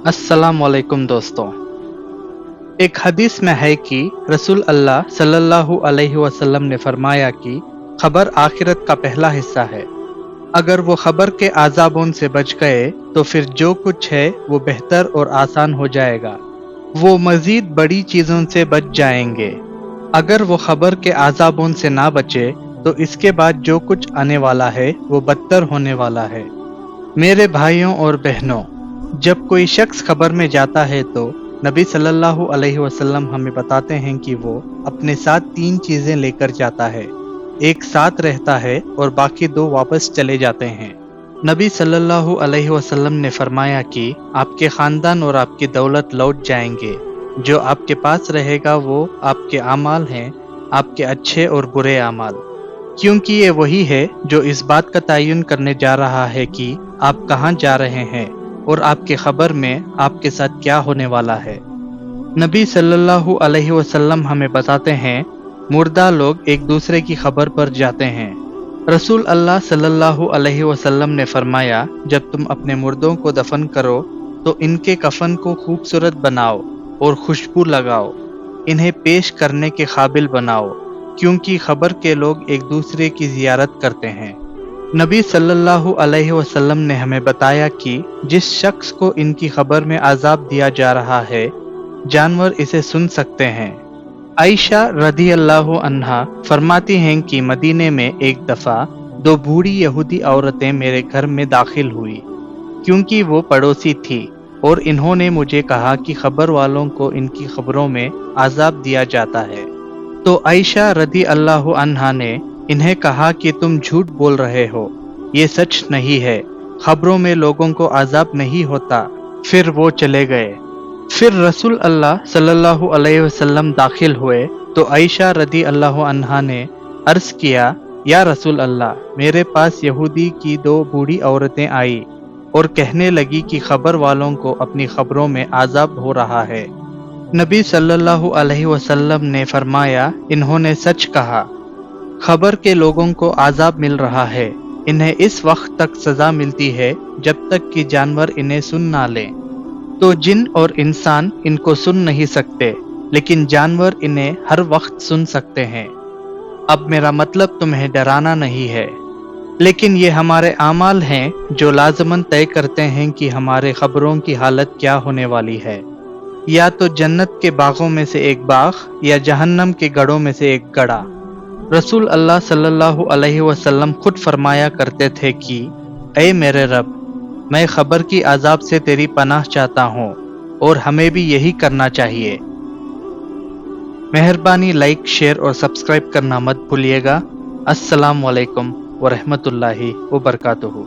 अस्सलाम वालेकुम दोस्तों। एक हदीस में है कि रसूल अल्लाह सल्लल्लाहु अलैहि वसल्लम ने फरमाया कि खबर आखिरत का पहला हिस्सा है। अगर वो खबर के आज़ाबों से बच गए तो फिर जो कुछ है वो बेहतर और आसान हो जाएगा। वो मज़ीद बड़ी चीज़ों से बच जाएंगे। अगर वो खबर के आज़ाबों से ना बचे तो इसके बाद जो कुछ आने वाला है वो बदतर होने वाला है। मेरे भाइयों और बहनों, जब कोई शख्स खबर में जाता है तो नबी सल्लल्लाहु अलैहि वसल्लम हमें बताते हैं कि वो अपने साथ तीन चीज़ें लेकर जाता है। एक साथ रहता है और बाकी दो वापस चले जाते हैं। नबी सल्लल्लाहु अलैहि वसल्लम ने फरमाया कि आपके ख़ानदान और आपकी दौलत लौट जाएंगे। जो आपके पास रहेगा वो आपके आमाल हैं, आपके अच्छे और बुरे आमाल। क्योंकि ये वही है जो इस बात का तयन करने जा रहा है कि आप कहाँ जा रहे हैं और आपकी खबर में आपके साथ क्या होने वाला है। नबी सल्लल्लाहु अलैहि वसल्लम हमें बताते हैं, मुर्दा लोग एक दूसरे की खबर पर जाते हैं। रसूल अल्लाह सल्लल्लाहु अलैहि वसल्लम ने फरमाया, जब तुम अपने मुर्दों को दफन करो तो इनके कफन को खूबसूरत बनाओ और खुशबू लगाओ, इन्हें पेश करने के काबिल बनाओ, क्योंकि खबर के लोग एक दूसरे की जियारत करते हैं। नबी सल्लल्लाहु अलैहि वसल्लम ने हमें बताया कि जिस शख्स को इनकी खबर में अजाब दिया जा रहा है, जानवर इसे सुन सकते हैं। आयशा रदी अल्लाह अन्हा फरमाती हैं कि मदीने में एक दफ़ा दो बूढ़ी यहूदी औरतें मेरे घर में दाखिल हुई, क्योंकि वो पड़ोसी थी, और इन्होंने मुझे कहा कि खबर वालों को इनकी खबरों में अजाब दिया जाता है। तो आयशा रदी अल्लाह अन्हा ने इन्हें कहा कि तुम झूठ बोल रहे हो, ये सच नहीं है, खबरों में लोगों को अजाब नहीं होता। फिर वो चले गए। फिर रसूल अल्लाह सल्लल्लाहु अलैहि वसल्लम दाखिल हुए तो आयशा रदी अल्लाह अन्हा ने अर्ज किया, या रसूल अल्लाह, मेरे पास यहूदी की दो बूढ़ी औरतें आई और कहने लगी कि खबर वालों को अपनी खबरों में अजाब हो रहा है। नबी सल्लल्लाहु अलैहि वसल्लम ने फरमाया, इन्होंने सच कहा, खबर के लोगों को अजाब मिल रहा है। इन्हें इस वक्त तक सजा मिलती है जब तक कि जानवर इन्हें सुन ना लें। तो जिन और इंसान इनको सुन नहीं सकते, लेकिन जानवर इन्हें हर वक्त सुन सकते हैं। अब मेरा मतलब तुम्हें डराना नहीं है, लेकिन ये हमारे आमाल हैं जो लाजमन तय करते हैं कि हमारे खबरों की हालत क्या होने वाली है। या तो जन्नत के बागों में से एक बाग या जहन्नम के गढ़ों में से एक गड़ा। रसूल अल्लाह सल्लल्लाहु अलैहि वसल्लम खुद फरमाया करते थे कि ऐ मेरे रब, मैं खबर की अजाब से तेरी पनाह चाहता हूँ, और हमें भी यही करना चाहिए। मेहरबानी लाइक, शेयर और सब्सक्राइब करना मत भूलिएगा। अस्सलाम वालेकुम व रहमतुल्लाहि व बरकातुहू।